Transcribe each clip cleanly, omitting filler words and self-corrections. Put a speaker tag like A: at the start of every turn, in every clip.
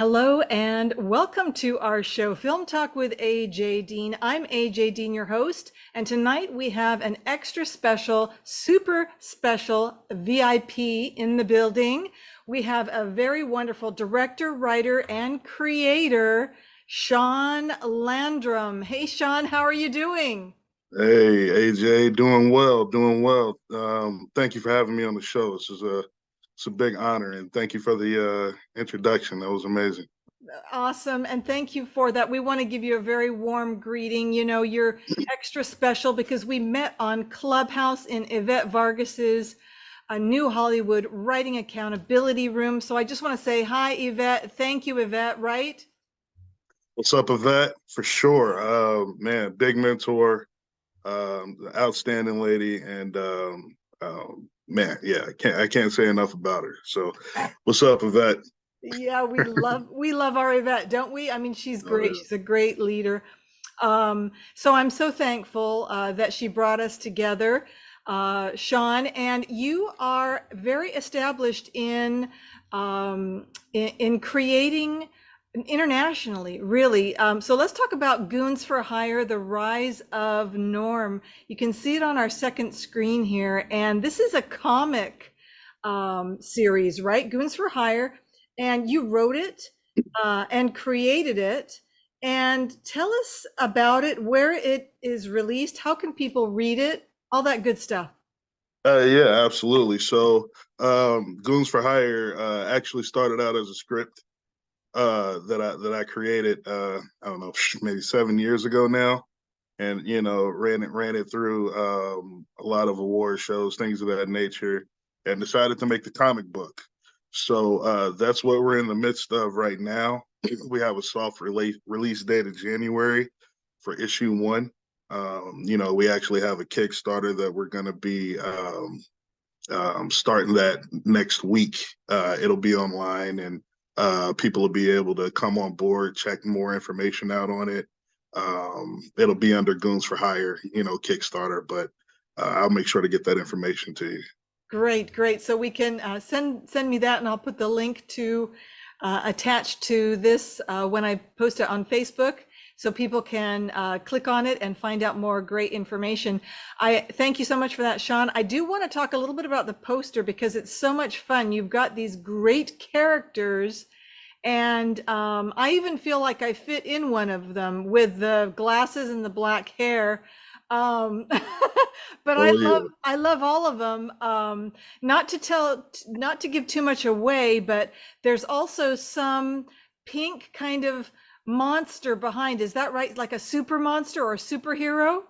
A: Hello and welcome to our show, Film Talk with AJ Dean. I'm AJ Dean, your host, and tonight we have an extra special, super special VIP in the building. We have a very wonderful director, writer, and creator, Shawn Landrum. Hey, Shawn, how are you doing?
B: Hey, AJ, doing well, doing well. Thank you for having me on the show. It's a big honor, and thank you for the introduction. That was amazing.
A: Awesome. And thank you for that. We want to give you a very warm greeting. You know, you're extra special because we met on Clubhouse in Evette Vargas's New Hollywood Writing Accountability Room. So I just want to say hi, Evette. Thank you, Evette, right?
B: What's up, Evette? For sure, man, big mentor, outstanding lady, and man, yeah, I can't say enough about her. So, what's up, Evette?
A: Yeah, we love our Evette, don't we? I mean, she's
B: Oh
A: great.
B: yeah.
A: She's a great leader. So I'm so thankful that she brought us together, Shawn, and you are very established in creating internationally, really. So let's talk about Goons for Hire, the rise of Norm. You can see it on our second screen here, and this is a comic series, right? Goons for Hire, and you wrote it and created it. And tell us about it, where it is released, how can people read it, all that good stuff.
B: Yeah, absolutely. So, Goons for Hire actually started out as a script that I created. I don't know, maybe 7 years ago now, and ran it through a lot of award shows, things of that nature, and decided to make the comic book. So that's what we're in the midst of right now. We have a soft release date of January for issue one. We actually have a Kickstarter that we're going to be starting that next week. It'll be online, and people will be able to come on board, check more information out on it. It'll be under Goons for Hire, Kickstarter, but I'll make sure to get that information to you.
A: Great, great. So we can send me that, and I'll put the link to attached to this when I post it on Facebook, so people can click on it and find out more great information. I thank you so much for that, Shawn. I do want to talk a little bit about the poster because it's so much fun. You've got these great characters, and I even feel like I fit in one of them with the glasses and the black hair. Um, but
B: Oh yeah,
A: I love all of them. Not to give too much away, but there's also some pink kind of monster behind. Is that right? Like a super monster or a superhero?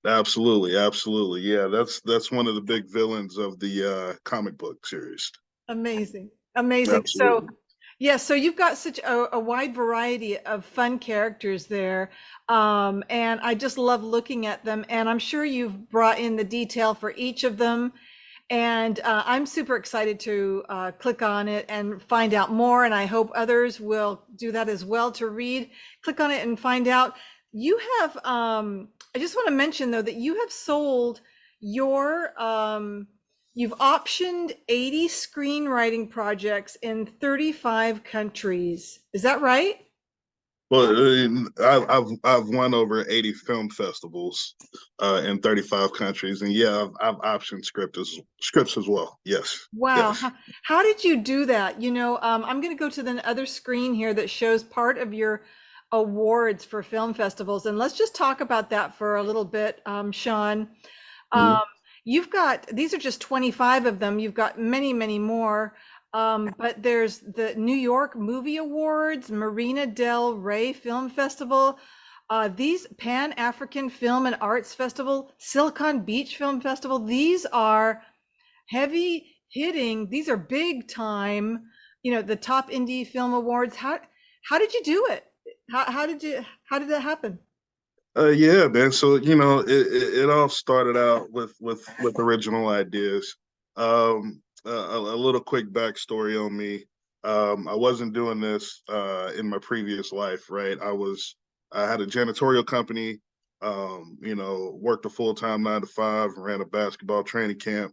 B: absolutely, absolutely. Yeah, that's one of the big villains of the comic book series.
A: Amazing. Amazing. So,
B: Absolutely.
A: yeah, so you've got such a wide variety of fun characters there. And I just love looking at them. And I'm sure you've brought in the detail for each of them. And I'm super excited to click on it and find out more. And I hope others will do that as well to read, click on it and find out. You have, I just want to mention though that you have sold your, you've optioned 80 screenwriting projects in 35 countries. Is that right?
B: Well, I've won over 80 film festivals in 35 countries, and yeah, I've optioned scripts as well. Yes,
A: Wow.
B: yes.
A: How did you do that? You know, I'm going to go to the other screen here that shows part of your awards for film festivals. And let's just talk about that for a little bit, Shawn. Um,
B: Mhm.
A: you've got, these are just 25 of them. You've got many, many more. But there's the New York Movie Awards, Marina Del Rey Film Festival, these Pan-African Film and Arts Festival, Silicon Beach Film Festival. These are heavy hitting. These are big time, the top indie film awards. How did you do it? How did that happen?
B: Yeah, man. So it all started out with original ideas. A little quick backstory on me. I wasn't doing this in my previous life, right? I had a janitorial company. Worked a full-time 9 to 5, ran a basketball training camp,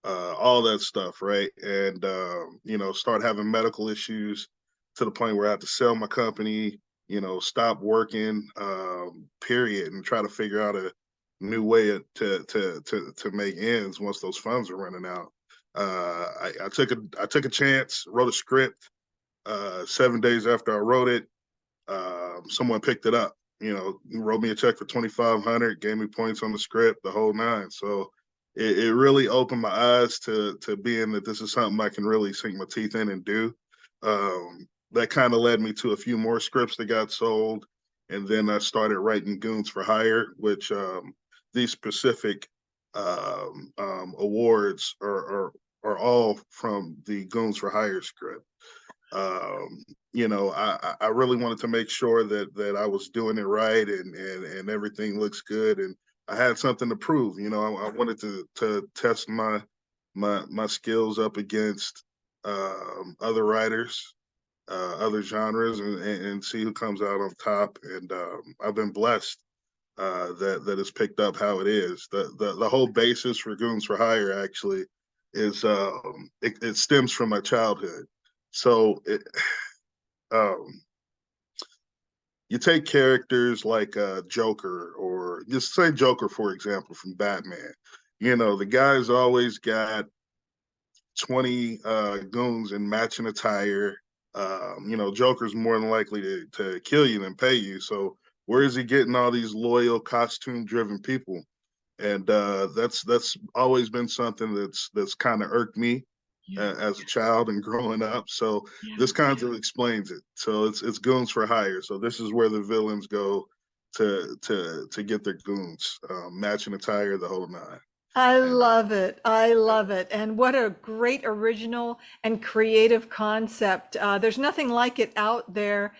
B: all that stuff, right? And start having medical issues. to the point where I had to sell my company, stop working, period, and try to figure out a new way to make ends once those funds are running out. I took a chance, wrote a script. 7 days after I wrote it, someone picked it up. He wrote me a check for 2,500, gave me points on the script, the whole nine. So it really opened my eyes to being that this is something I can really sink my teeth in and do. That kind of led me to a few more scripts that got sold, and then I started writing Goons for Hire, which these specific awards are all from the Goons for Hire script. I really wanted to make sure that I was doing it right and everything looks good, and I had something to prove. I wanted to test my skills up against other writers, other genres, and see who comes out on top. And I've been blessed that it's picked up how it is. The whole basis for Goons for Hire actually is it stems from my childhood. So um, you take characters like Joker, or just say Joker, for example, from Batman. The guy's always got 20 goons in matching attire. Joker's more than likely to kill you than pay you. So where is he getting all these loyal, costume-driven people? And that's always been something that's kind of irked me as a child and growing up. So this kind of explains it. So it's Goons for Hire. So this is where the villains go to get their goons, matching attire, the whole nine.
A: I
B: And
A: love it. I love it. And what a great original and creative concept. There's nothing like it out there.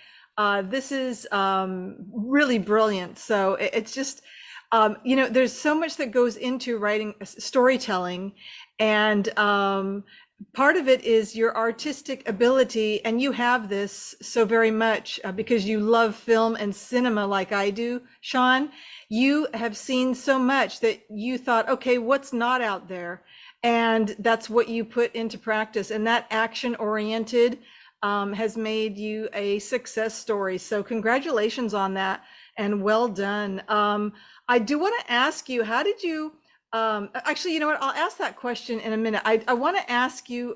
A: This is really brilliant. So it's just, there's so much that goes into writing storytelling. And part of it is your artistic ability. And you have this so very much because you love film and cinema like I do, Shawn. You have seen so much that you thought, okay, what's not out there? And that's what you put into practice. And that action oriented has made you a success story. So congratulations on that and well done. I do want to ask you, how did you, actually, you know what? I'll ask that question in a minute. I want to ask you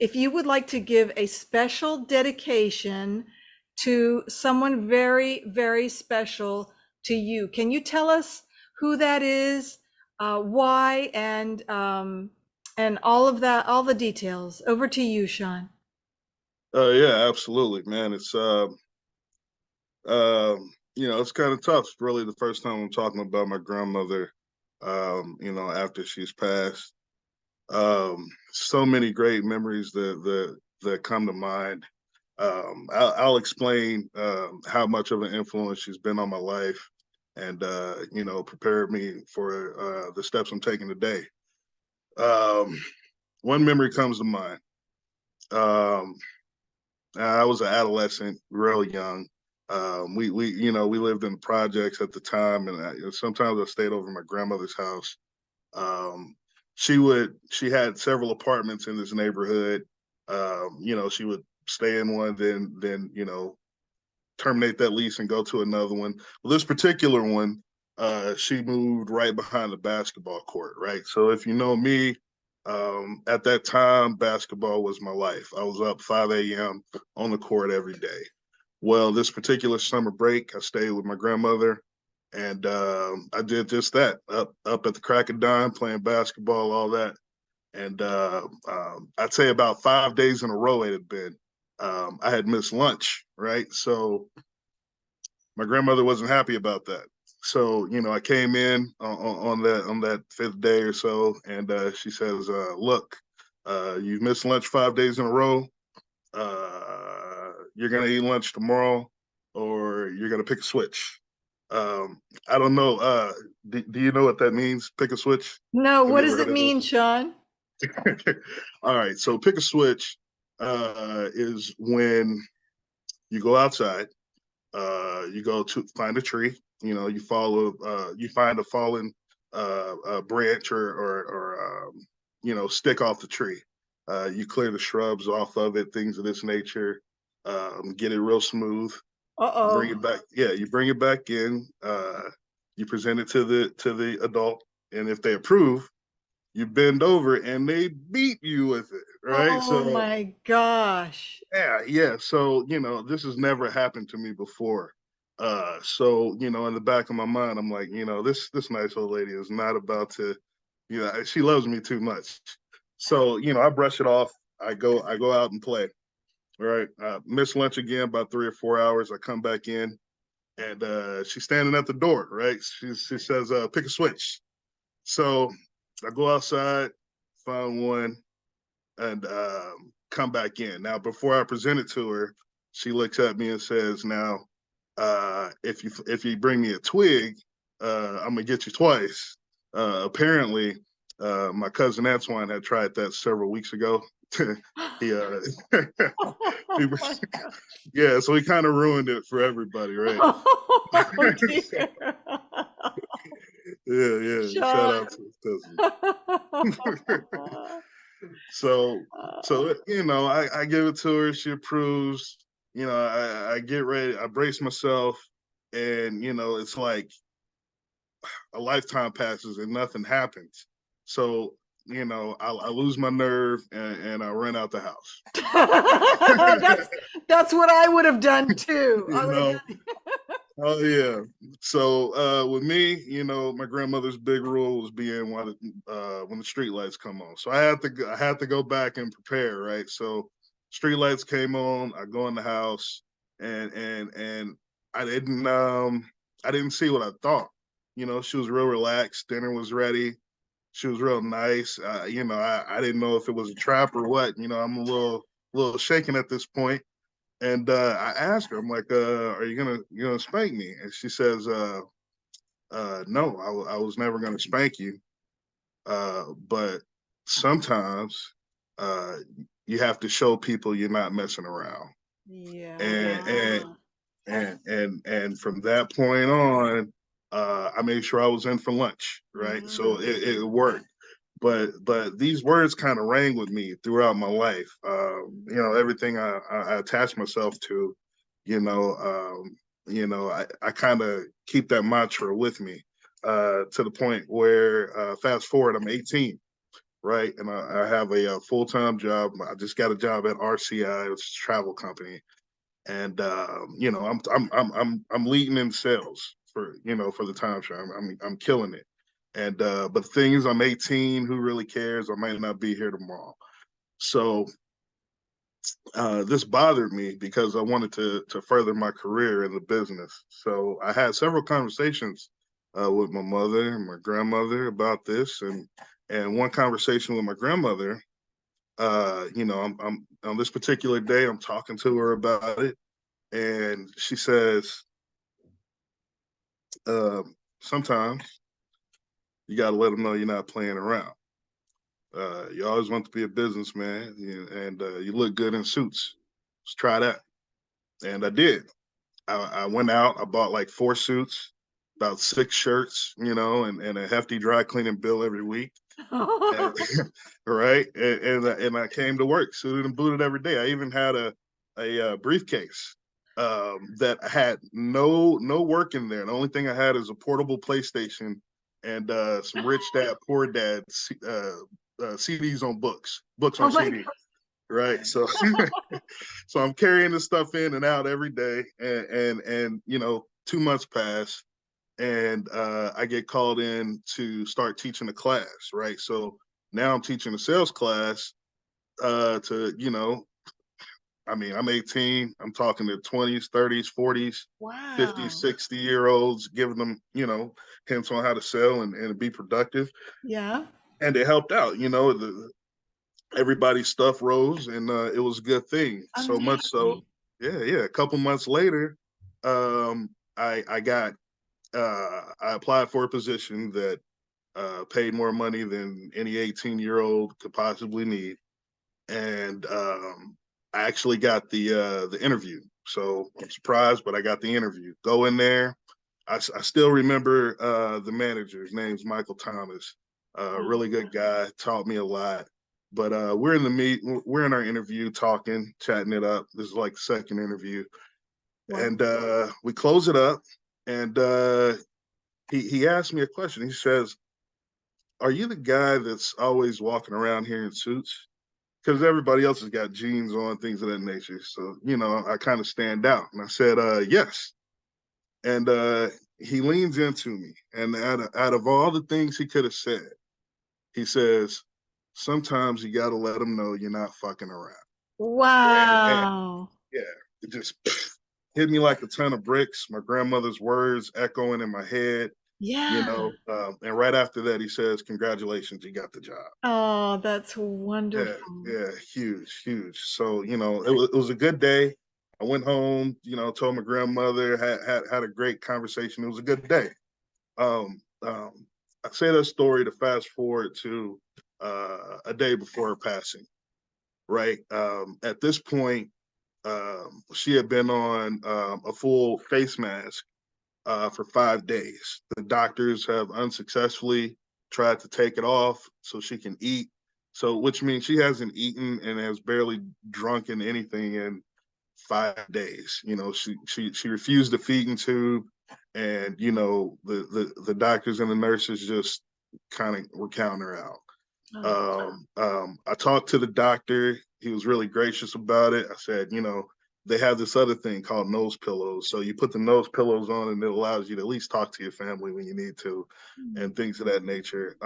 A: if you would like to give a special dedication to someone very, very special to you. Can you tell us who that is, why, and all of that, all the details? Over to you, Shawn.
B: yeah, absolutely, man. It's kind of tough. It's really the first time I'm talking about my grandmother, after she's passed. So many great memories that come to mind. I'll explain how much of an influence she's been on my life, and prepared me for the steps I'm taking today. Um, One memory comes to mind. Um, I was an adolescent, real young. We lived in projects at the time, and sometimes I stayed over at my grandmother's house. Um, she had several apartments in this neighborhood. She would stay in one, then terminate that lease and go to another one. Well, this particular one, she moved right behind the basketball court, right? So if you know me, at that time, basketball was my life. I was up 5 a.m. on the court every day. Well, this particular summer break, I stayed with my grandmother, and I did just that, up at the crack of dawn, playing basketball, all that. And I'd say about 5 days in a row it had been. I had missed lunch, right? So my grandmother wasn't happy about that. So I came in on that fifth day or so, and she says, "Look, you've missed lunch 5 days in a row. You're gonna eat lunch tomorrow, or you're gonna pick a switch." I don't know. Do you know what that means? Pick a switch.
A: No,
B: Have
A: what
B: you
A: does
B: ever
A: it
B: heard of
A: mean, Shawn?
B: this? All right. So pick a switch is when you go outside. You go to find a tree. You find a fallen branch or stick off the tree. You clear the shrubs off of it, things of this nature. get it real smooth, bring
A: Uh-oh.
B: it back. Yeah, you bring it back in. You present it to the adult, and if they approve, you bend over and they beat you with it, right?
A: Oh
B: So
A: my gosh.
B: yeah. So this has never happened to me before. So in the back of my mind, I'm like, this nice old lady is not about to, she loves me too much. So I brush it off. I go out and play. All right. Miss lunch again about 3 or 4 hours. I come back in and she's standing at the door, right? She says, pick a switch. So I go outside, find one, and come back in. Now, before I present it to her, she looks at me and says, "Now, if you bring me a twig, I'm gonna get you twice." Apparently, my cousin Antoine had tried that several weeks ago. he he
A: Oh my
B: was,
A: God.
B: yeah, so he kind of ruined it for everybody, right?
A: Oh dear.
B: Yeah, yeah. Shout
A: Sean.
B: out to his cousin. So, I give it to her. She approves. I get ready. I brace myself, and it's like a lifetime passes and nothing happens. So, I lose my nerve and I run out the house.
A: That's that's what I would have done too. I
B: you
A: would have
B: know,
A: done.
B: oh yeah. So with me, my grandmother's big rule was being when the street lights come on. So I had to go back and prepare, right? So street lights came on, I go in the house and I didn't see what I thought. She was real relaxed, dinner was ready. She was real nice. I didn't know if it was a trap or what. I'm a little shaken at this point. And I asked her, I'm like, "Are you gonna spank me?" And she says, "No, I was never gonna spank you, but sometimes uh, you have to show people you're not messing around." And and
A: Yeah.
B: and from that point on, I made sure I was in for lunch, right? So
A: Mm.
B: it worked. But these words kind of rang with me throughout my life. Everything I attach myself to, I kind of keep that mantra with me to the point where fast forward, I'm 18, right, and I have a full-time job. I just got a job at RCI, it's a travel company, and I'm leading in sales for the time frame. I'm killing it. And but the thing is, I'm 18. Who really cares? I might not be here tomorrow. So this bothered me because I wanted to further my career in the business. So I had several conversations with my mother and my grandmother about this, and one conversation with my grandmother. I'm on this particular day. I'm talking to her about it, and she says, sometimes you got to let them know you're not playing around. You always want to be a businessman, and you look good in suits. Let's try that. And I did. I went out, I bought like 4 suits, about 6 shirts, and a hefty dry cleaning bill every week. And, right. And I came to work, suited and booted every day. I even had a briefcase that had no work in there. The only thing I had is a portable PlayStation and some rich dad, poor dad CDs on books
A: Oh
B: on
A: my
B: CD.
A: God.
B: Right. So so I'm carrying this stuff in and out every day, and 2 months pass, and I get called in to start teaching a class, right? So now I'm teaching a sales class to, I'm 18. I'm talking to 20s, 30s, 40s, 50s,
A: Wow.
B: 60-year-olds, giving them, hints on how to sell and be productive.
A: Yeah.
B: And it helped out, everybody's stuff rose, and it was a good thing. So much so,
A: Amazing.
B: yeah. A couple months later, I got I applied for a position that paid more money than any 18-year-old could possibly need, and I actually got the interview. So I'm surprised, but I got the interview. Go in there. I still remember the manager. His name's Michael Thomas. Really good guy. Taught me a lot. But we're in our interview talking, chatting it up. This is like the second interview.
A: Wow.
B: And we close it up, and he asked me a question. He says, "Are you the guy that's always walking around here in suits? Because everybody else has got jeans on, things of that nature. So, I kind of stand out." And I said, yes. And he leans into me, and out of all the things he could have said, he says, "Sometimes you got to let them know you're not fucking around." And
A: Wow.
B: yeah, it just hit me like a ton of bricks. My grandmother's words echoing in my head,
A: Yeah.
B: and right after that, he says, "Congratulations, you got the job."
A: Oh, that's
B: Yeah,
A: wonderful.
B: yeah, huge, huge. So, it was a good day. I went home, told my grandmother, had a great conversation. It was a good day. I say that story to fast forward to a day before her passing, right? At this point, she had been on a full face mask for 5 days. The doctors have unsuccessfully tried to take it off so she can eat. So, which means she hasn't eaten and has barely drunken anything in 5 days. She refused the feeding tube, and the doctors and the nurses just kind of were counting her out.
A: Oh,
B: I talked to the doctor. He was really gracious about it. I said, they have this other thing called nose pillows. So you put the nose pillows on, and it allows you to at least talk to your family when you need to, and things of that nature.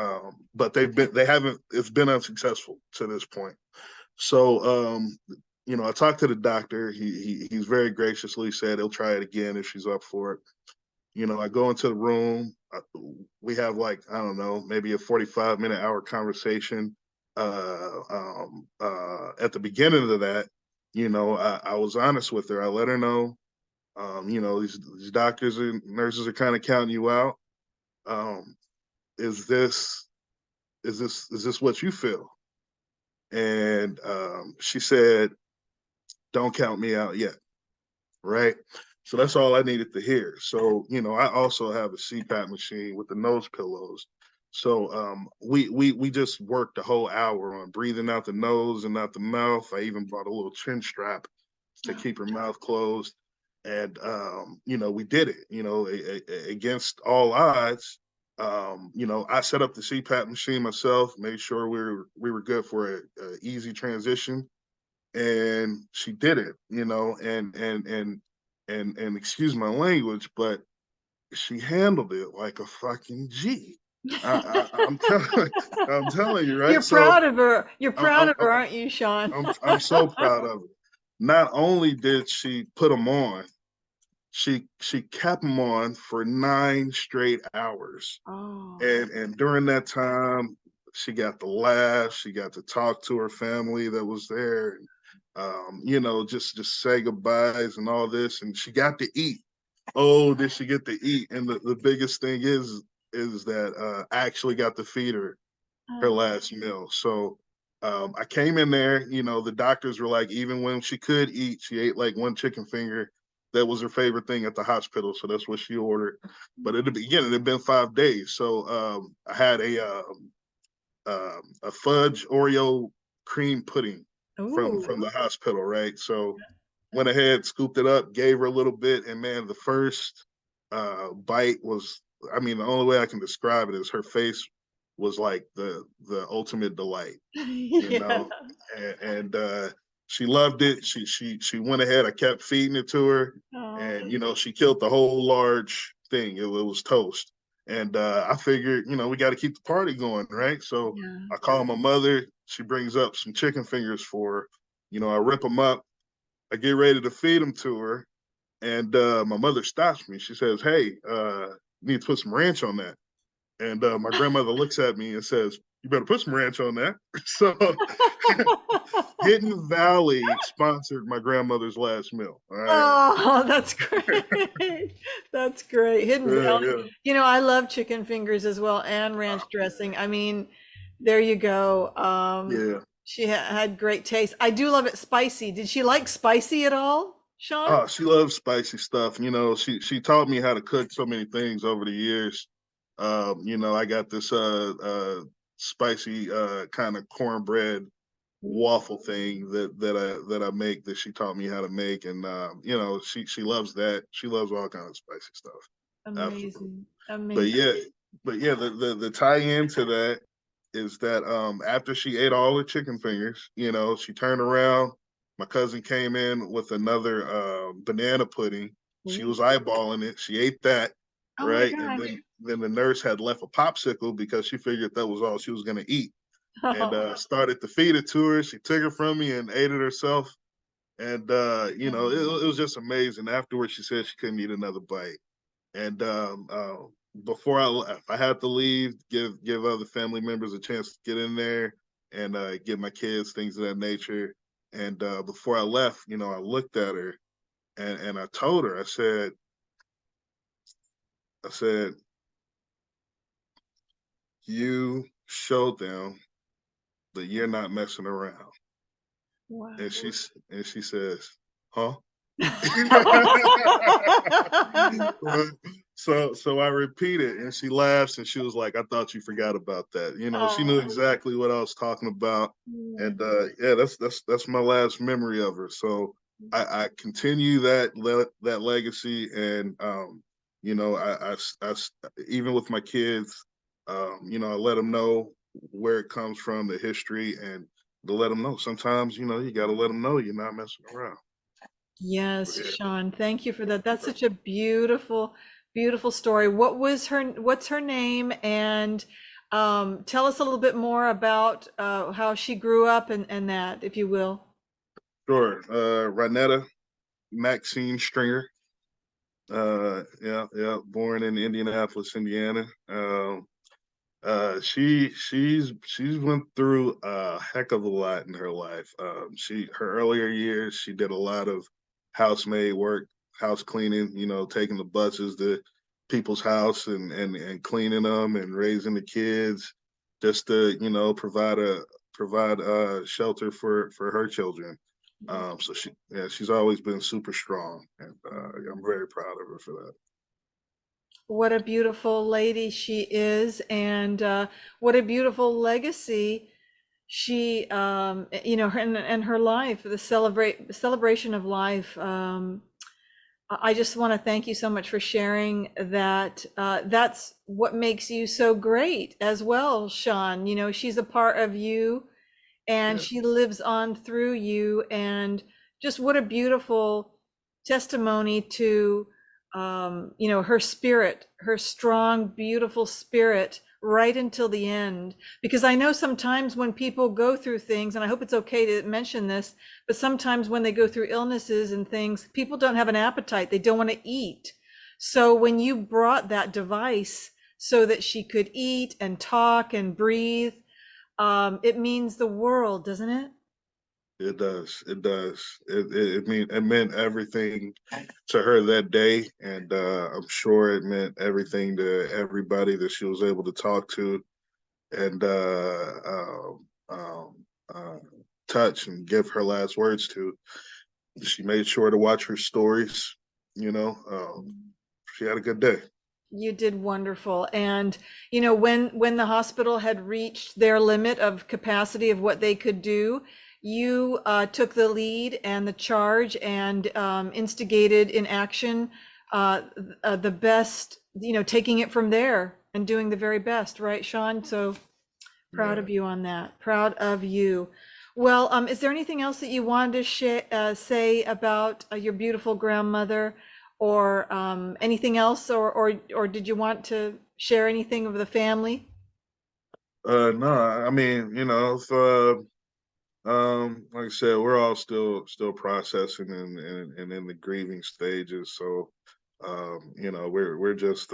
B: But it's been unsuccessful to this point. So, I talked to the doctor. He's very graciously said he'll try it again if she's up for it. I go into the room. We have, like, I don't know, maybe a 45-minute hour conversation. At the beginning of that, I was honest with her. I let her know, these doctors and nurses are kind of counting you out. Um, is this what you feel? And she said, "Don't count me out yet." Right? So that's all I needed to hear. So, I also have a CPAP machine with the nose pillows. So we just worked a whole hour on breathing out the nose and out the mouth. I even bought a little chin strap to keep her mouth closed. And we did it, against all odds. I set up the CPAP machine myself, made sure we were good for a easy transition, and she did it, and excuse my language, but she handled it like a fucking G. I'm telling, I'm telling you, right?
A: you're
B: So
A: proud of her. You're
B: I'm,
A: proud
B: I'm,
A: of her, aren't you, Shawn?
B: I'm so proud of her. Not only did she put them on, she kept them on for 9 straight hours,
A: Oh,
B: and during that time, she got to laugh, she got to talk to her family that was there, and just say goodbyes and all this, and she got to eat. Oh, did she get to eat? And the biggest thing is that I actually got to feed her
A: oh,
B: last meal. So I came in there, the doctors were like, even when she could eat, she ate like one chicken finger. That was her favorite thing at the hospital, so that's what she ordered. But at the beginning, it had been 5 days, so I had a fudge Oreo cream pudding from
A: ooh.
B: the hospital, right? So went ahead, scooped it up, gave her a little bit, and man, the first bite was, I mean, the only way I can describe it is her face was like the ultimate delight, you
A: Yeah.
B: know, and she loved it. She went ahead. I kept feeding it to her,
A: Oh,
B: and she killed the whole large thing. It was toast, and I figured, we got to keep the party going, right? So
A: yeah.
B: I call my mother. She brings up some chicken fingers for her. I rip them up. I get ready to feed them to her, and my mother stops me. She says, "Hey, you need to put some ranch on that." And my grandmother looks at me and says, "You better put some ranch on that." So Hidden Valley sponsored my grandmother's last meal. All right.
A: Oh, that's great. That's great. Hidden
B: Yeah,
A: Valley.
B: yeah,
A: I love chicken fingers as well and ranch dressing. I mean, there you go.
B: yeah.
A: She had great taste. I do love it spicy. Did she like spicy at all, Shawn?
B: Oh, she loves spicy stuff. She taught me how to cook so many things over the years. I got this spicy kind of cornbread waffle thing that I make, that she taught me how to make, and she loves that. She loves all kind of spicy stuff. Absolutely.
A: Amazing.
B: But
A: Amazing.
B: yeah, the tie in to that is that after she ate all the chicken fingers, she turned around. My cousin came in with another banana pudding. She
A: Ooh.
B: was eyeballing it. She ate that,
A: Oh my
B: right? And
A: gosh.
B: then the nurse had left a popsicle because she figured that was all she was gonna eat, and
A: Oh,
B: started to feed it to her. She took it from me and ate it herself. And it was just amazing. Afterwards, she said she couldn't eat another bite. And before I left, I had to leave, give other family members a chance to get in there and get my kids, things of that nature. And before I left, I looked at her and I told her, I said, you showed them that you're not messing around.
A: wow.
B: And she says, huh? So I repeated, and she laughs, and she was like, "I thought you forgot about that." She knew
A: Oh,
B: exactly what I was talking about, and yeah, that's my last memory of her. So I continue that legacy, and even with my kids, I let them know where it comes from, the history, and to let them know. Sometimes you got to let them know you're not messing around.
A: yes,
B: Yeah.
A: Sean, thank you for that. That's such a beautiful, beautiful story. What's her name? And tell us a little bit more about how she grew up and that, if you will.
B: Sure. Ranetta Maxine Stringer. Yeah, yeah. Born in Indianapolis, Indiana. She's went through a heck of a lot in her life. Her earlier years, she did a lot of housemaid work, house cleaning. Taking the buses to people's house and cleaning them and raising the kids, just to provide shelter for her children. So she's always been super strong, and I'm very proud of her for that.
A: What a beautiful lady she is, and what a beautiful legacy she, and her life, the celebration of life. I just want to thank you so much for sharing that. That's what makes you so great as well, Sean. She's a part of you and
B: Yeah,
A: she lives on through you. And just what a beautiful testimony to her spirit, her strong, beautiful spirit, right until the end. Because I know sometimes when people go through things, and I hope it's okay to mention this, but sometimes when they go through illnesses and things, people don't have an appetite, they don't want to eat. So when you brought that device so that she could eat and talk and breathe, it means the world, doesn't it?
B: it does. It does. It meant everything to her that day, and I'm sure it meant everything to everybody that she was able to talk to and uh, touch and give her last words to. She made sure to watch her stories. You know, she had a good day.
A: You did wonderful. And when the hospital had reached their limit of capacity of what they could do, you took the lead and the charge and instigated in action the best, taking it from there and doing the very best, right, Sean? So proud
B: Yeah.
A: of you on that. Proud of you. Well, is there anything else that you wanted to say about your beautiful grandmother, or anything else, or did you want to share anything of the family?
B: No, I mean, if, like I said, we're all still processing and in the grieving stages. So, we're just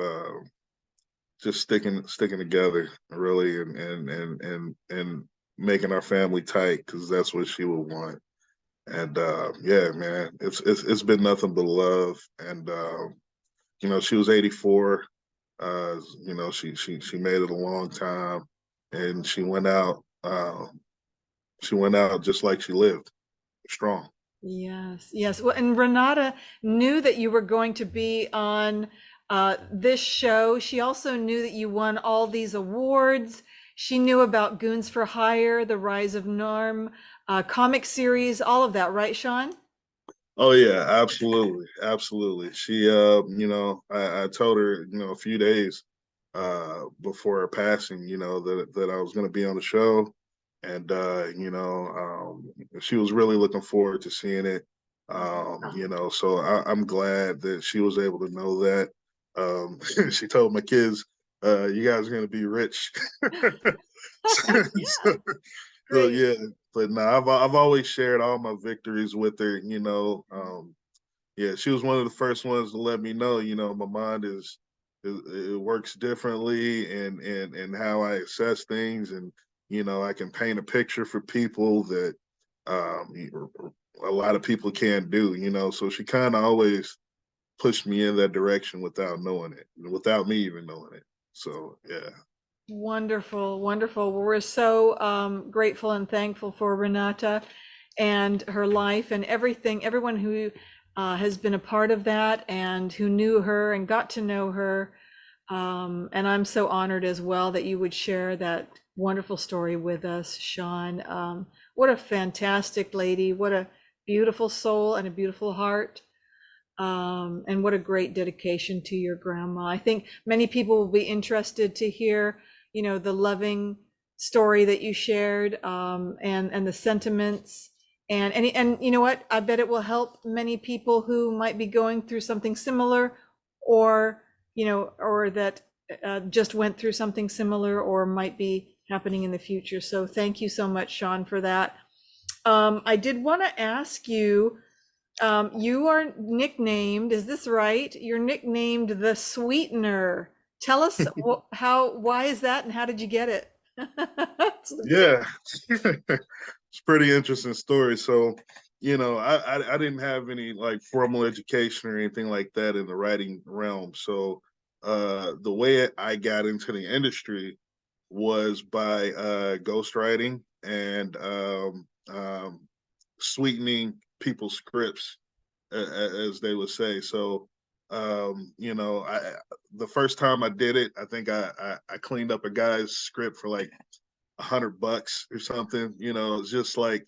B: sticking together really, and making our family tight, because that's what she would want. And yeah, man, it's been nothing but love. And she was 84. She made it a long time, and she went out just like she lived, strong.
A: Yes, yes. Well, and Renata knew that you were going to be on this show. She also knew that you won all these awards. She knew about Goons for Hire, The Rise of Norm, comic series, all of that, right, Shawn?
B: Oh yeah, absolutely, absolutely. She, I told her, a few days before her passing, that I was going to be on the show, and she was really looking forward to seeing it. So I'm glad that she was able to know that. She told my kids, "You guys are going to be rich."
A: Yeah,
B: So
A: great.
B: yeah, but no, I've always shared all my victories with her. Yeah, she was one of the first ones to let me know. My mind it works differently, and how I assess things, and I can paint a picture for people that um, a lot of people can't do. So she kind of always pushed me in that direction without knowing it, without me even knowing it. So yeah.
A: Wonderful, wonderful. Well, we're so grateful and thankful for Renata and her life and everything, everyone who has been a part of that and who knew her and got to know her. And I'm so honored as well that you would share that wonderful story with us, Shawn. What a fantastic lady. What a beautiful soul and a beautiful heart. And what a great dedication to your grandma. I think many people will be interested to hear, the loving story that you shared, and the sentiments. And you know what? I bet it will help many people who might be going through something similar, or or that just went through something similar, or might be happening in the future. So thank you so much, Shawn, for that. I did want to ask you, you are nicknamed, is this right? You're nicknamed the Sweetener. Tell us why is that, and how did you get it?
B: Yeah, it's pretty interesting story. So, I didn't have any like formal education or anything like that in the writing realm. So, the way I got into the industry was by ghostwriting and sweetening people's scripts, as they would say. So, the first time I did it, I think I cleaned up a guy's script for like $100 or something. It's just like,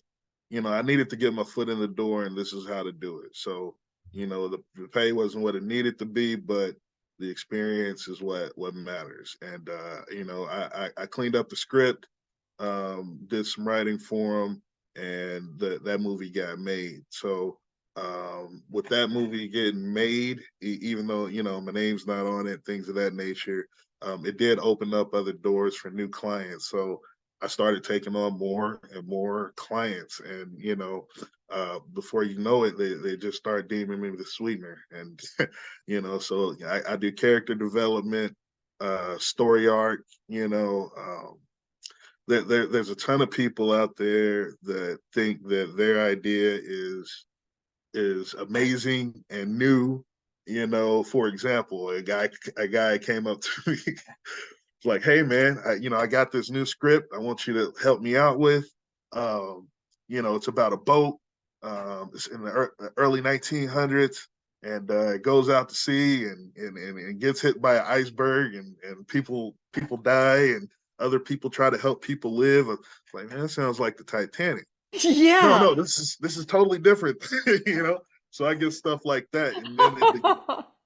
B: I needed to get my foot in the door, and this is how to do it. So, the pay wasn't what it needed to be, but the experience is what matters. And I cleaned up the script, did some writing for him, and that movie got made. So, with that movie getting made, even though my name's not on it, things of that nature, it did open up other doors for new clients. So I started taking on more and more clients, and before you know it, they just start deeming me the sweetener, and so I do character development, story arc. There's a ton of people out there that think that their idea is amazing and new. For example, a guy came up to me like, "Hey man, I got this new script. I want you to help me out with. Um, it's about a boat. It's in the early 1900s, and it goes out to sea and gets hit by an iceberg, and people die, and other people try to help people live." It's like, man, that sounds like the Titanic. No,
A: Yeah.
B: no, this is totally different. So I get stuff like that, and then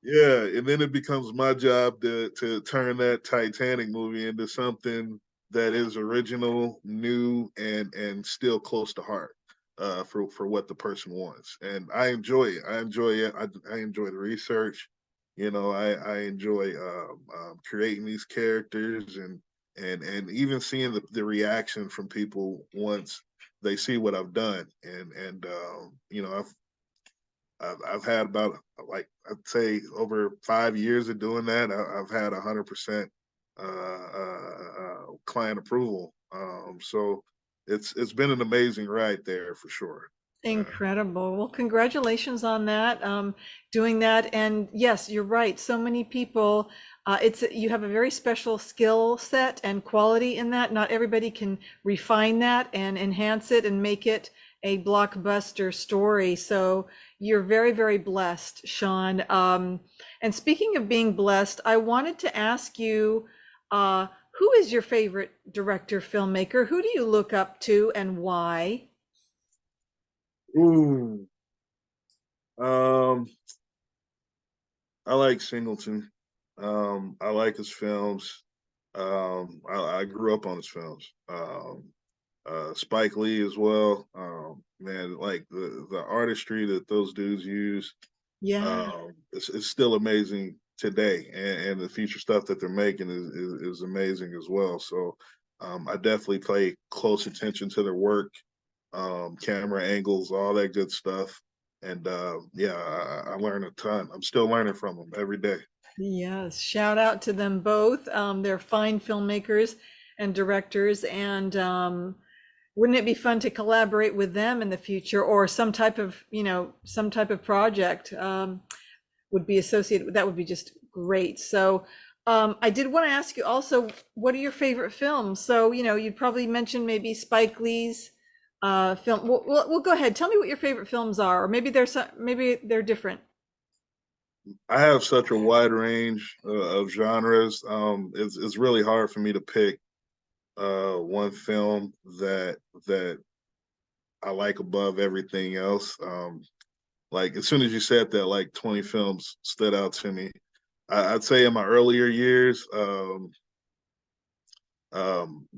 B: yeah, and then it becomes my job to turn that Titanic movie into something that is original, new, and still close to heart, for what the person wants. And I enjoy it. I enjoy it. I enjoy the research. I enjoy creating these characters, and even seeing the reaction from people once they see what I've done. And I've had about, like, I'd say over 5 years of doing that. I've had 100% client approval. So it's been an amazing ride there for sure.
A: Incredible. Well, congratulations on that, doing that. And yes, you're right. So many people, you have a very special skill set and quality in that. Not everybody can refine that and enhance it and make it a blockbuster story. So you're very, very blessed, Shawn. And speaking of being blessed, I wanted to ask you, uh, Who is your favorite director, filmmaker? Who do you look up to and why?
B: Ooh, um, I like Singleton. I like his films. I grew up on his films. Spike Lee as well. Man, like the artistry that those dudes use,
A: Yeah.
B: it's still amazing today, and the future stuff that they're making is amazing as well. So, I definitely pay close attention to their work, camera angles, all that good stuff. And yeah, I learn a ton. I'm still learning from them every day.
A: Yes, shout out to them both. They're fine filmmakers and directors, and wouldn't it be fun to collaborate with them in the future, or some type of, some type of project would be associated with that would be just great. So, I did want to ask you also, what are your favorite films? So, you'd probably mention maybe Spike Lee's film. Well, go ahead. Tell me what your favorite films are, or maybe they're different.
B: I have such a wide range of genres. It's really hard for me to pick one film that I like above everything else. Like as soon as you said that, like 20 films stood out to me. I'd say in my earlier years,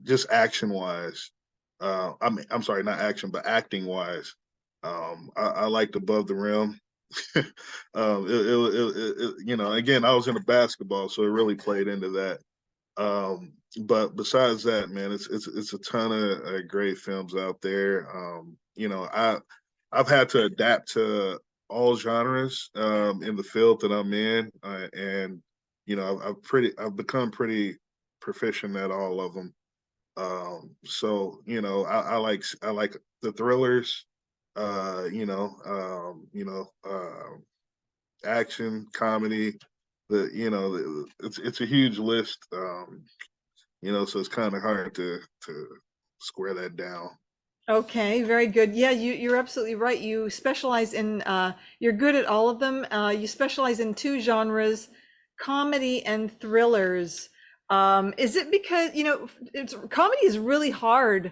B: just action wise, I'm sorry, not action, but acting wise, I liked Above the Rim. Again, I was into basketball, so it really played into that. But besides that, man, it's a ton of great films out there. I've had to adapt to all genres in the field that I'm in, and I've become pretty proficient at all of them. So I like the thrillers, uh, you know, um, you know, uh, action, comedy. It's a huge list. So it's kind of hard to square that down.
A: Okay, very good. Yeah, you're absolutely right. You specialize in you're good at all of them. You specialize in two genres, comedy and thrillers. Is it because, comedy is really hard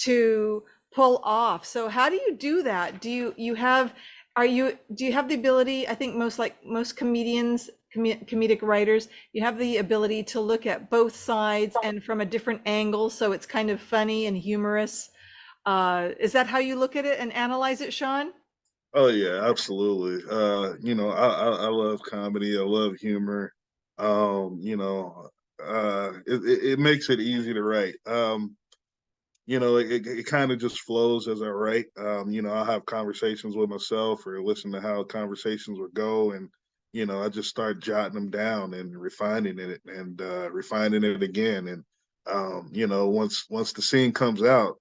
A: to pull off. So how do you do that? Do you have the ability, I think most comedians, comedic writers, you have the ability to look at both sides and from a different angle, so it's kind of funny and humorous. Is that how you look at it and analyze it, Shawn?
B: Oh yeah, absolutely. I love comedy. I love humor. It makes it easy to write. It kind of just flows as I write. I'll have conversations with myself or listen to how conversations would go, and I just start jotting them down and refining it again. And once the scene comes out,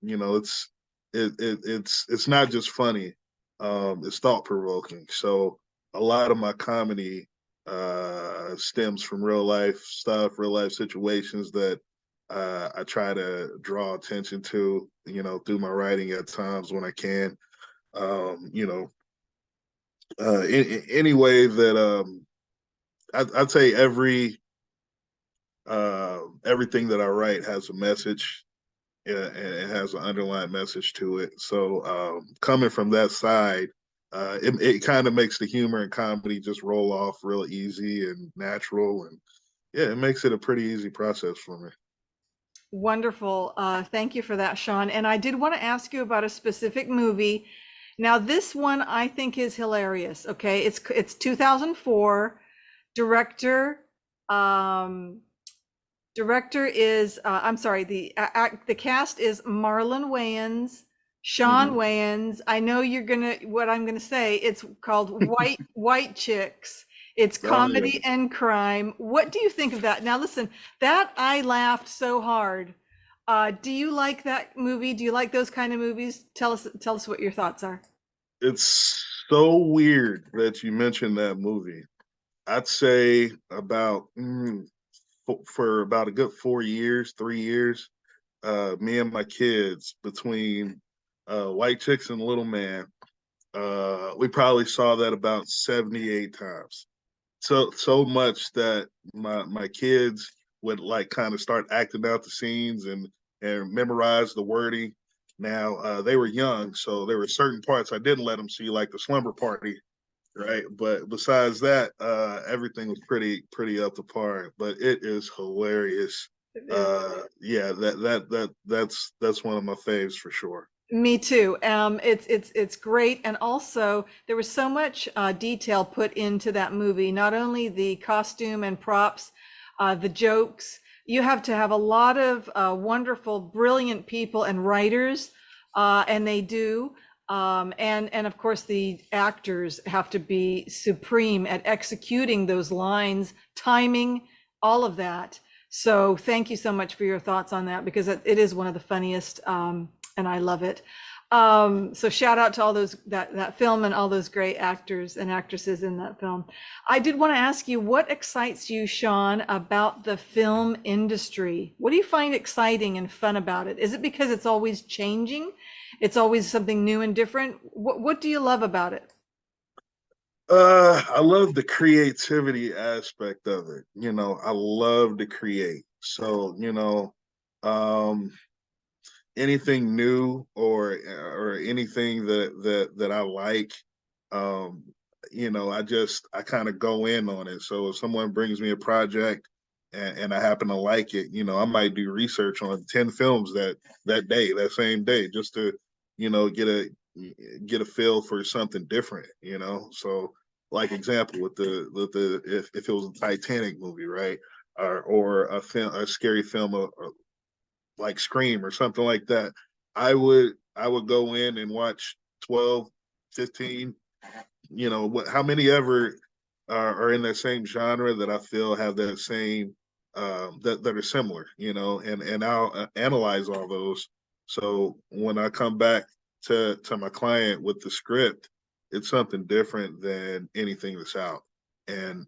B: it's not just funny. It's thought provoking. So a lot of my comedy stems from real life stuff, real life situations that I try to draw attention to, through my writing at times when I can. Any way that I'd say everything that I write has a message, and it has an underlying message to it. So coming from that side, it kind of makes the humor and comedy just roll off real easy and natural, and yeah, it makes it a pretty easy process for me.
A: Wonderful. Thank you for that, Shawn. And I did want to ask you about a specific movie. Now, this one I think is hilarious. Okay, it's 2004. Director, um, director is I'm sorry. The cast is Marlon Wayans, Sean
B: Hmm.
A: Wayans. I know you're gonna what I'm gonna say. It's called White Chicks. It's
B: Oh yeah.
A: comedy and crime. What do you think of that? Now listen, that I laughed so hard. Do you like that movie? Do you like those kind of movies? Tell us what your thoughts are.
B: It's so weird that you mentioned that movie. I'd say about for about a good 4 years, 3 years, me and my kids between White Chicks and Little Man, we probably saw that about 78 times. So much that my kids would like kind of start acting out the scenes and memorize the wording. Now they were young, so there were certain parts I didn't let them see, like the slumber party, right? But besides that, everything was pretty up to par. But it is hilarious. Yeah, that's one of my faves for sure.
A: Me too. It's great, and also there was so much detail put into that movie. Not only the costume and props, the jokes. You have to have a lot of wonderful, brilliant people and writers, and they do. And of course, the actors have to be supreme at executing those lines, timing, all of that. So thank you so much for your thoughts on that, because it is one of the funniest. And I love it. So shout out to all those that film and all those great actors and actresses in that film. I did want to ask you, what excites you, Shawn, about the film industry? What do you find exciting and fun about it? Is it because it's always changing? It's always something new and different? What do you love about it?
B: I love the creativity aspect of it. I love to create. So, um, anything new or anything that I like, um, I kind of go in on it. So if someone brings me a project and I happen to like it, I might do research on 10 films that same day, just to, get a feel for something different. So like example with the if it was a Titanic movie, right? Or a scary film, like Scream or something like that, I would go in and watch 12, 15, how many ever are in that same genre that I feel have that same that are similar, and I'll analyze all those. So when I come back to my client with the script, it's something different than anything that's out. And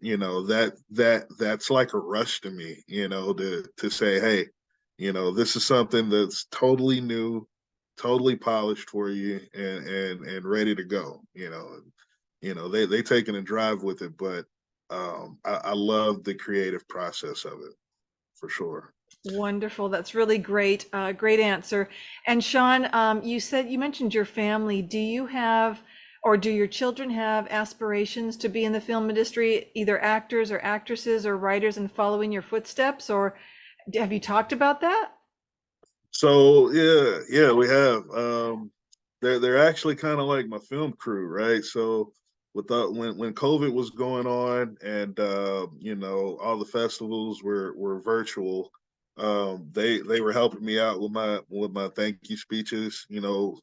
B: that's like a rush to me, to say, hey, this is something that's totally new, totally polished for you, and ready to go. They taking a drive with it, but I love the creative process of it for sure.
A: Wonderful. That's really great. Great answer. And Shawn, you mentioned your family. Do you have, or do your children have aspirations to be in the film industry, either actors or actresses or writers, and following your footsteps? Or have you talked about that?
B: So yeah, we have. They're actually kind of like my film crew, right? So when COVID was going on and all the festivals were virtual, they were helping me out with my thank you speeches,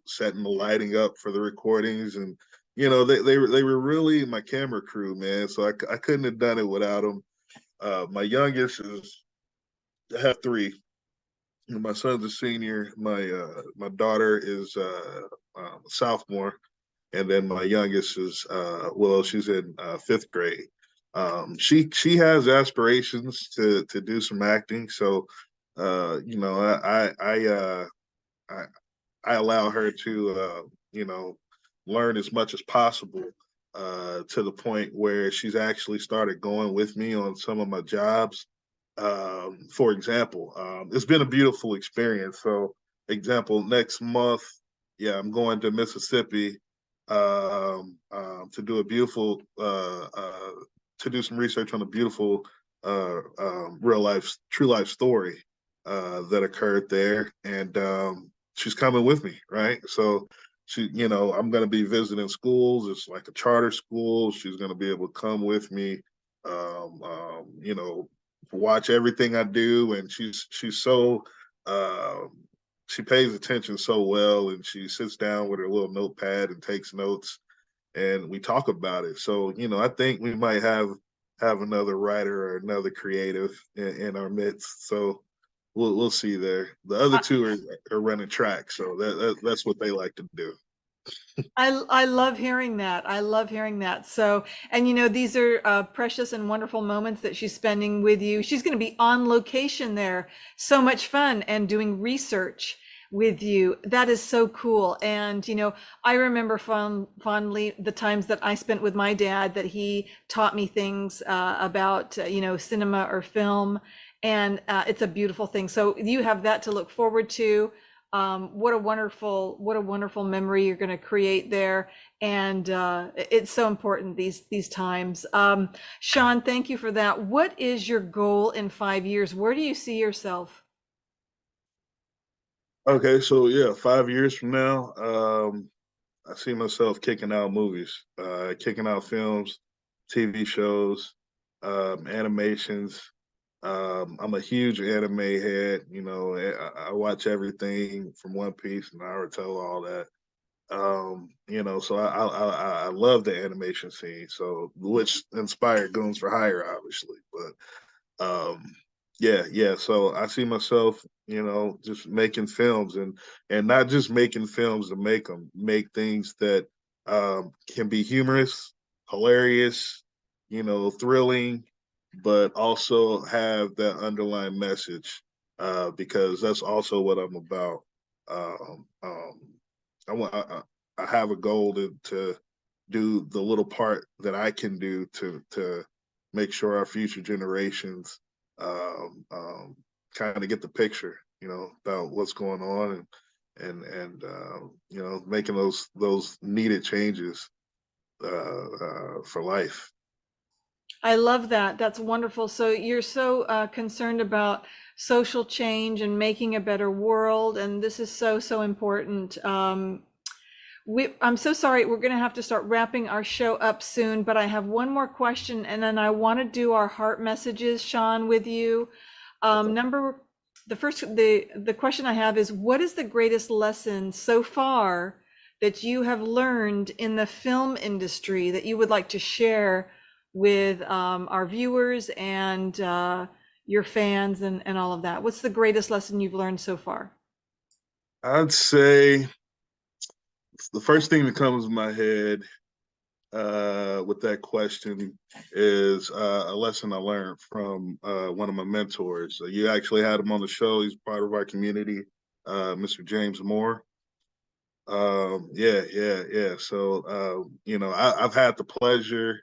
B: setting the lighting up for the recordings, and they were really my camera crew, man. So I couldn't have done it without them. My youngest is I have three. My son's a senior. My daughter is a sophomore, and then my youngest is she's in fifth grade. She has aspirations to do some acting, so I I allow her to learn as much as possible, to the point where she's actually started going with me on some of my jobs. For example, it's been a beautiful experience. So, example, next month, yeah, I'm going to Mississippi, to do a beautiful, to do some research on a beautiful, real life, true life story that occurred there, and she's coming with me, right? So I'm going to be visiting schools. It's like a charter school. She's going to be able to come with me. Um, um, you know, watch everything I do, and she's so um, she pays attention so well, and she sits down with her little notepad and takes notes, and we talk about it. So I think we might have another writer or another creative in our midst. So we'll see there. The other two are running track, so that's what they like to do.
A: I love hearing that. I love hearing that. So, and these are precious and wonderful moments that she's spending with you. She's going to be on location there. So much fun, and doing research with you. That is so cool. And, I remember fondly the times that I spent with my dad, that he taught me things about, cinema or film. and it's a beautiful thing. So you have that to look forward to. What a wonderful memory you're going to create there, and it's so important these times. Shawn, thank you for that. What is your goal in 5 years? Where do you see yourself?
B: Okay, so yeah, 5 years from now, I see myself kicking out movies, kicking out films, TV shows, animations. I'm a huge anime head. You know, I watch everything from One Piece and Naruto, all that. You know, so I love the animation scene. So which inspired Goons for Hire, obviously. But yeah. So I see myself, you know, just making films and not just making films to make them, make things that can be humorous, hilarious, you know, thrilling, but also have that underlying message because that's also what I'm about. Um, um, I want. I have a goal to do the little part that I can do to make sure our future generations um, um, kind of get the picture, you know, about what's going on and you know, making those needed changes for life.
A: I love that. That's wonderful. So you're so concerned about social change and making a better world, and this is so important. I'm so sorry. We're going to have to start wrapping our show up soon, but I have one more question, and then I want to do our heart messages, Shawn, with you.
B: Okay.
A: Number the first the question I have is, what is the greatest lesson so far that you have learned in the film industry that you would like to share with our viewers and your fans and all of that? What's the greatest lesson you've learned so far?
B: I'd say the first thing that comes to my head with that question is a lesson I learned from one of my mentors. You actually had him on the show. He's part of our community, Mr. James Moore. Yeah. So, you know, I've had the pleasure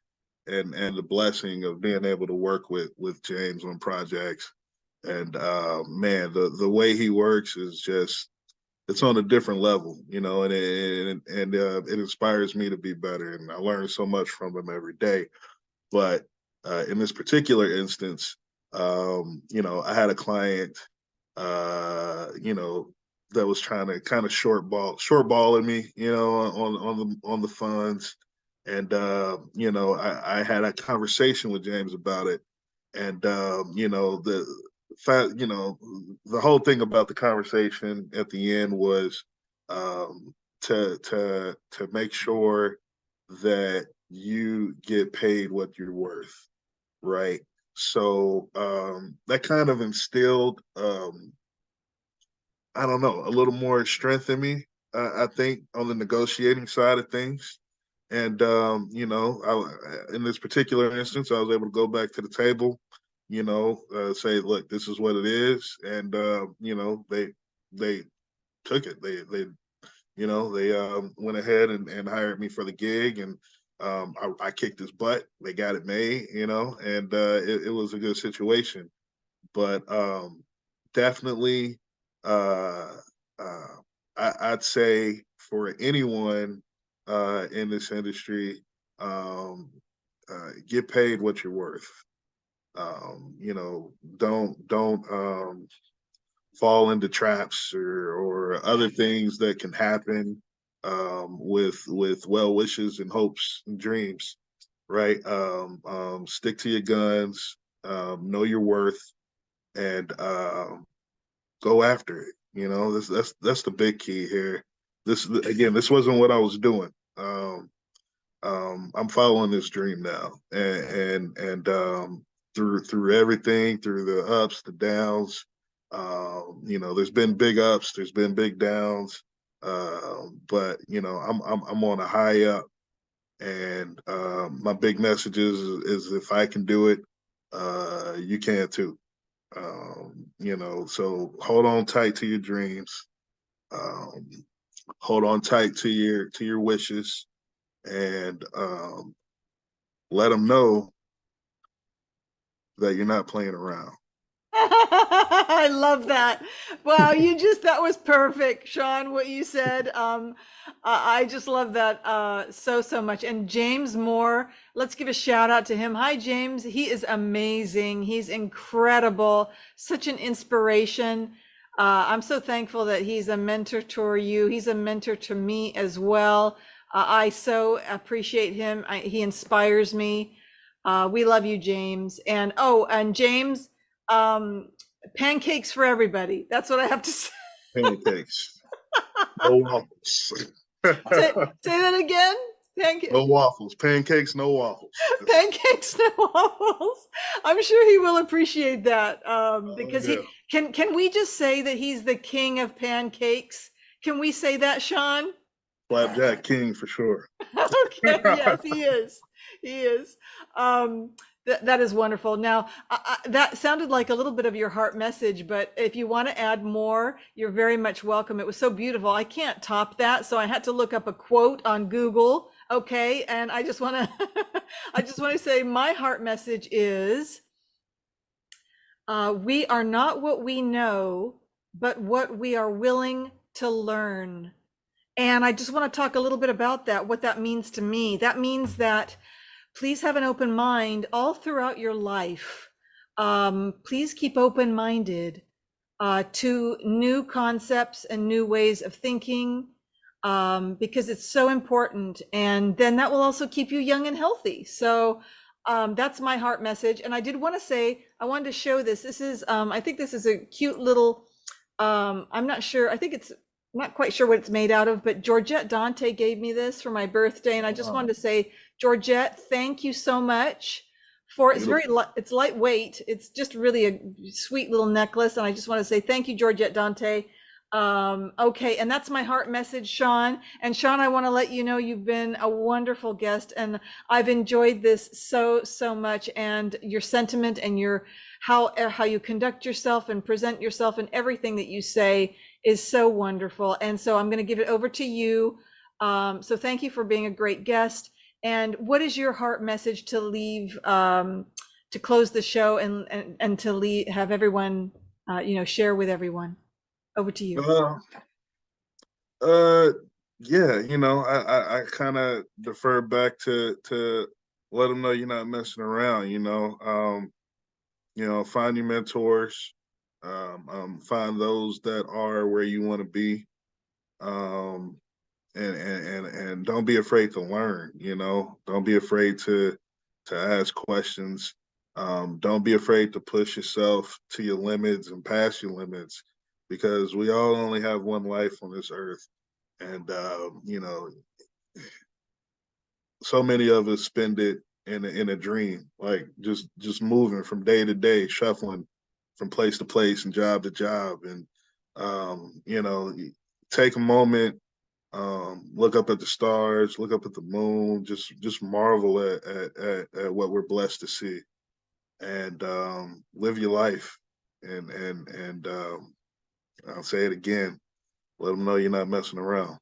B: and the blessing of being able to work with James on projects, and man, the way he works is just it's on a different level, you know, and it inspires me to be better, and I learn so much from him every day. But in this particular instance, you know, I had a client, you know, that was trying to kind of short balling me, you know, on the funds, and you know, I had a conversation with James about it, and you know, you know, the whole thing about the conversation at the end was um, to make sure that you get paid what you're worth, right? So that kind of instilled, I don't know, a little more strength in me. I think on the negotiating side of things, and you know, in this particular instance, I was able to go back to the table, you know, say, look, this is what it is, and you know, they took it. They you know, they went ahead and hired me for the gig, and I kicked his butt. They got it made, you know, and it was a good situation. But definitely, uh, uh, I'd say for anyone in this industry, um, get paid what you're worth. You know, don't fall into traps or other things that can happen with well wishes and hopes and dreams, right? Stick to your guns, know your worth, and go after it. You know, that's the big key here. This again, this wasn't what I was doing. I'm following this dream now, and through everything, through the ups, the downs. You know, there's been big ups, there's been big downs, but you know, I'm on a high up, and my big message is if I can do it, you can too. You know, so hold on tight to your dreams. Um, hold on tight to your wishes, and let them know that you're not playing around.
A: I love that. Wow, that was perfect, Shawn, what you said. I just love that so much. And James Moore, let's give a shout out to him. Hi, James. He is amazing. He's incredible, such an inspiration. I'm so thankful that he's a mentor to you. He's a mentor to me as well. I so appreciate him. He inspires me. We love you, James. And oh, and James, um, pancakes for everybody. That's what I have to say.
B: Pancakes, no waffles.
A: Say that again. Pancake,
B: No waffles. Pancakes, no waffles.
A: pancakes, no waffles. I'm sure he will appreciate that
B: Oh
A: because
B: yeah.
A: he can. Can we just say that he's the king of pancakes? Can we say that, Shawn?
B: Flapjack King for sure.
A: Okay, yes, he is. He is. That is wonderful. Now, that sounded like a little bit of your heart message, but if you want to add more, you're very much welcome. It was so beautiful. I can't top that, so I had to look up a quote on Google. Okay, and I just want to, I just want to say my heart message is, we are not what we know, but what we are willing to learn. And I just want to talk a little bit about that, what that means to me. That means that please have an open mind all throughout your life. Please keep open minded to new concepts and new ways of thinking because it's so important. And then that will also keep you young and healthy. So that's my heart message. And I did want to say, I wanted to show this. This is, I think this is a cute little, I'm not sure. I think it's I'm not quite sure what it's made out of, but Georgette Dante gave me this for my birthday. And I just wanted to say, Georgette, thank you so much for it's very
B: Beautiful.
A: it's lightweight. It's just really a sweet little necklace. And I just want to say thank you, Georgette Dante. Okay, and that's my heart message, Shawn. And Shawn, I want to let you know you've been a wonderful guest, and I've enjoyed this so much. And your sentiment and your how you conduct yourself and present yourself and everything that you say is so wonderful. And so I'm going to give it over to you. So thank you for being a great guest. And what is your heart message to leave to close the show and to leave, have everyone share with everyone? Over to you.
B: Uh, uh, yeah, I kind of defer back to let them know you're not messing around. Find your mentors, find those that are where you want to be, um, and don't be afraid to learn. Don't be afraid to ask questions. Don't be afraid to push yourself to your limits and past your limits, because we all only have one life on this earth, and so many of us spend it in a dream, like just moving from day to day, shuffling from place to place and job to job, and take a moment, look up at the stars, look up at the moon, just marvel at what we're blessed to see, and live your life, and I'll say it again, let them know you're not messing around.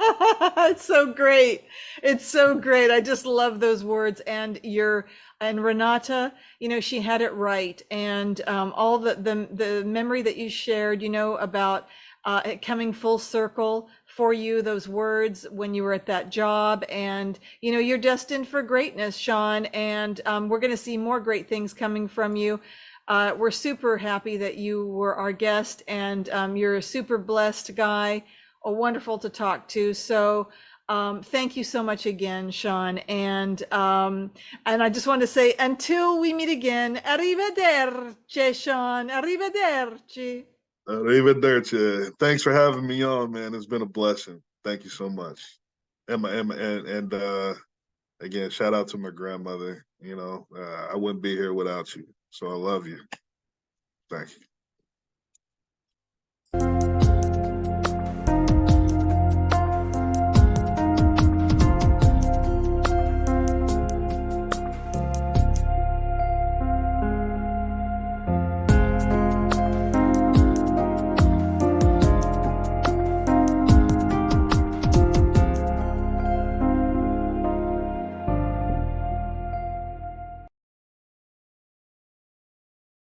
A: It's so great. It's so great. I just love those words. And Renata, she had it right. And all the memory that you shared, about it coming full circle for you, those words when you were at that job. And, you're destined for greatness, Shawn. And we're going to see more great things coming from you. We're super happy that you were our guest, and you're a super blessed guy, wonderful to talk to. So thank you so much again, Shawn. And I just want to say, until we meet again, arrivederci, Shawn. Arrivederci.
B: Arrivederci. Thanks for having me on, man. It's been a blessing. Thank you so much. And again, shout out to my grandmother. I wouldn't be here without you. So I love you. Thank you.